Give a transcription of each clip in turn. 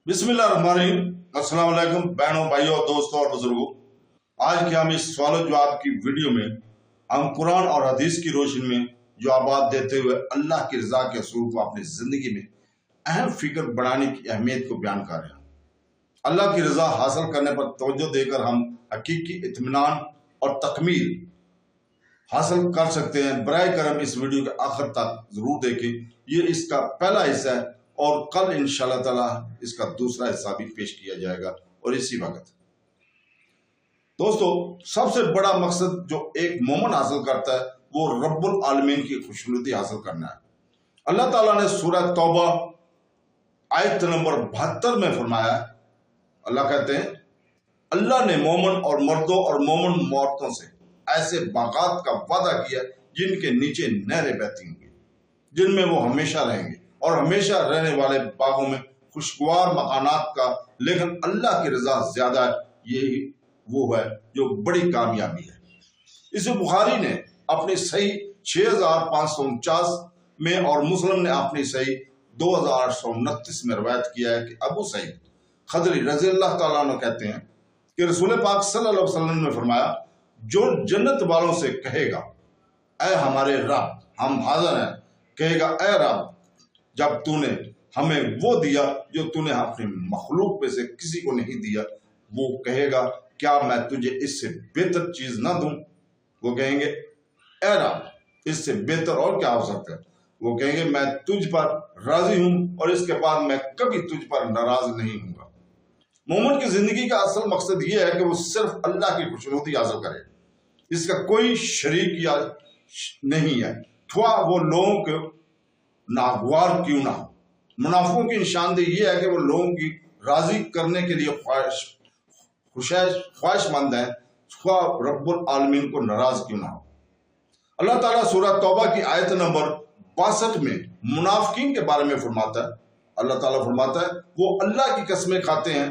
बिस्मिल्लाहिर्रहमानिर्रहीम। अस्सलाम वालेकुम बहनों, भाइयों, दोस्तों और बुजुर्गों। आज के हम इस सवाल जवाब की वीडियो में हम कुरान और हदीस की रोशनी में जवाब देते हुए अल्लाह की रजा के असूल को अपनी जिंदगी में अहम फिक्र बढ़ाने की अहमियत को बयान कर रहे हैं। अल्लाह की रजा हासिल करने पर तवज्जो देकर हम हकीकी इत्मीनान और तकमील हासिल कर सकते हैं। बराए करम इस वीडियो के आखिर तक जरूर देखें। ये इसका पहला हिस्सा है और कल इंशाअल्लाह ताला इसका दूसरा हिस्सा भी पेश किया जाएगा। और इसी वक्त दोस्तों, सबसे बड़ा मकसद जो एक मोमिन हासिल करता है वो रब्बुल आलमीन की खुशनुदी हासिल करना है। अल्लाह ताला ने सूरह तौबा आयत नंबर 72 में फरमाया, अल्लाह कहते हैं, अल्लाह ने मोमिन और मर्दों और मोमिन औरतों से ऐसे बागात का वादा किया जिनके नीचे नहरें बहती होंगी, जिनमें वो हमेशा रहेंगे और हमेशा रहने वाले बागों में खुशगवार मकानात का। लेकिन अल्लाह की रजा ज्यादा है, यही वो है जो बड़ी कामयाबी है। इसे बुखारी ने अपनी सही 6549 में और मुस्लिम ने अपनी सही 2829 में रवायत किया है कि अबू सईद खदरी रज़ी अल्लाह ताला अन्हु कहते हैं कि रसूल पाक सल्लल्लाहु अलैहि वसल्लम ने फरमाया, जो जन्नत वालों से कहेगा, ऐ हमारे रब, हम हाजिर हैं, कहेगा, ऐ रब, जब तूने हमें वो दिया जो तूने अपने मखलूक में से किसी को नहीं दिया, वो कहेगा, क्या मैं तुझे इससे बेहतर चीज ना दूं? वो कहेंगे, ऐ रब, इससे बेहतर और क्या हो सकता है? वो कहेंगे, मैं तुझ पर राजी हूं और इसके बाद मैं कभी तुझ पर नाराज नहीं हूंगा। मोमिन की जिंदगी का असल मकसद ये है कि वो सिर्फ अल्लाह की खुशनुदी हासिल करे, इसका कोई शरीक या नहीं है, ख्वाह वो लोगों के नागवार क्यों ना हो। मुनाफिकों की निशानदेही ये है कि वो लोगों की राजी करने के लिए ख्वाहिशमंद है, ख्वाह रब्बुल आलमीन को नाराज क्यों ना हो। अल्लाह ताला सूरह तौबा की आयत नंबर 62 में मुनाफिकीन के बारे में फरमाता है, अल्लाह ताला फरमाता है, वो अल्लाह की कसमें खाते हैं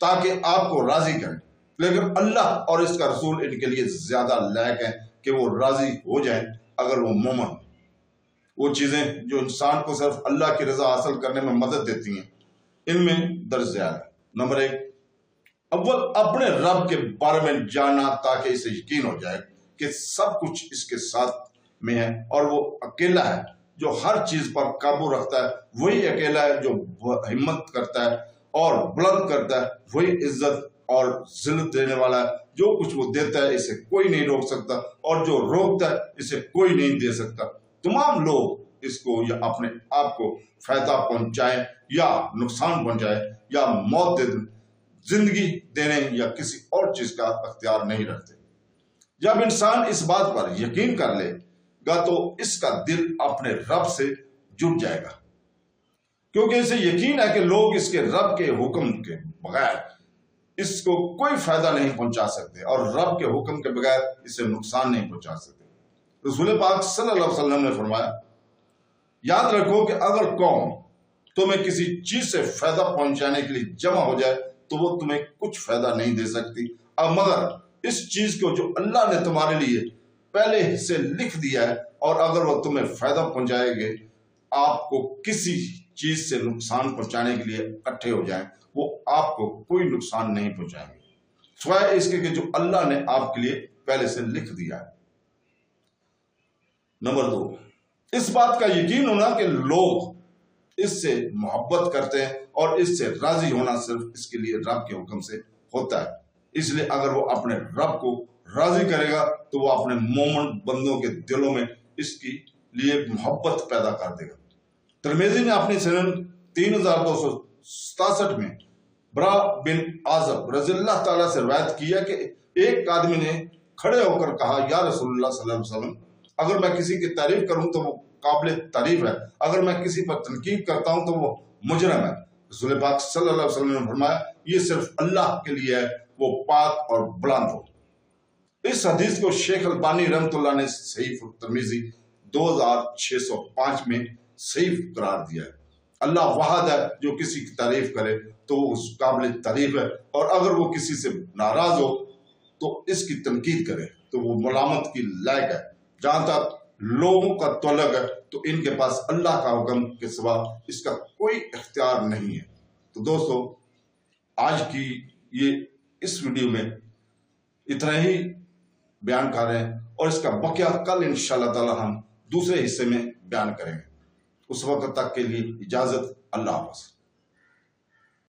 ताकि आपको राजी करें, लेकिन अल्लाह और इसका रसूल इनके लिए ज्यादा लायक है कि वो राजी हो जाएं अगर वो मोमिन। वो चीजें जो इंसान को सिर्फ अल्लाह की रजा हासिल करने में मदद देती हैं, इनमें दर्जा है। नंबर 1, अव्वल अपने रब के बारे में जानना ताकि इसे यकीन हो जाए कि सब कुछ इसके साथ में है और वो अकेला है जो हर चीज पर काबू रखता है। वही अकेला है जो हिम्मत करता है और बुलंद करता है। वही इज्जत और जिल्लत देने वाला है। जो कुछ वो देता है इसे कोई नहीं रोक सकता और जो रोकता है इसे कोई नहीं दे सकता। तमाम लोग इसको या अपने आप को फायदा पहुंचाए या नुकसान पहुंचाए या मौत दे दें, जिंदगी देने या किसी और चीज का अख्तियार नहीं रखते। जब इंसान इस बात पर यकीन कर लेगा तो इसका दिल अपने रब से जुड़ जाएगा, क्योंकि इसे यकीन है कि लोग इसके रब के हुक्म के बगैर इसको कोई फायदा नहीं पहुंचा सकते और रब के हुक्म के बगैर इसे नुकसान नहीं पहुंचा सकते। रसूल पाक सल्लल्लाहु अलैहि वसल्लम ने फरमाया, याद रखो कि अगर कौम तुम्हें किसी चीज से फायदा पहुंचाने के लिए जमा हो जाए तो वो तुम्हें कुछ फायदा नहीं दे सकती। अब मगर इस चीज को जो अल्लाह ने तुम्हारे लिए पहले से लिख दिया है और अगर वो तुम्हें फायदा पहुंचाएंगे, आपको किसी चीज से नुकसान पहुंचाने के लिए इकट्ठे हो जाएं, वो आपको कोई नुकसान नहीं पहुंचाएंगे सिवाय इसके कि जो अल्लाह ने आपके लिए पहले से लिख दिया है। नंबर 2, इस बात का यकीन होना कि लोग इससे मोहब्बत करते हैं और इससे राजी होना सिर्फ इसके लिए रब के हुक्म से होता है। इसलिए अगर वो अपने रब को राजी करेगा तो वो अपने मोमिन बंदों के दिलों में इसके लिए मोहब्बत पैदा कर देगा। तिरमिज़ी ने अपनी सनद 3267 में बरा बिन आज़ब रज़ियल्लाहु ताला से रवायत किया कि एक आदमी ने खड़े होकर कहा, या रसूलुल्लाह सल्लल्लाहु अलैहि वसल्लम, अगर मैं किसी की तारीफ करूं तो वो काबिल तारीफ है, अगर मैं किसी पर तनकीद करता हूं तो वो मुजरम है। रसूल पाक सल्लल्लाहु अलैहि वसल्लम ने फरमाया, ये सिर्फ अल्लाह के लिए है, वो पाक और बुलंद हो। इस हदीस को शेख अलबानी रहमतुल्लाह ने सही तिरमिज़ी 2605 में सही करार दिया है। अल्लाह वाहद है, जो किसी की तारीफ करे तो वो उस काबिल तारीफ है और अगर वो किसी से नाराज हो तो इसकी तनकीद करे तो वो मलामत की लायक है। जहां तक लोगों का तल्लुक है तो इनके पास अल्लाह का हुक्म के सिवा इसका कोई इख्तियार नहीं है। تو دوستو آج کی یہ اس ویڈیو میں اتنا ہی بیان کر رہے ہیں، اور اس کا بقیہ کل انشاءاللہ تعالی ہم دوسرے حصے میں بیان کریں گے۔ اس وقت تک کے لیے اجازت، اللہ حافظ۔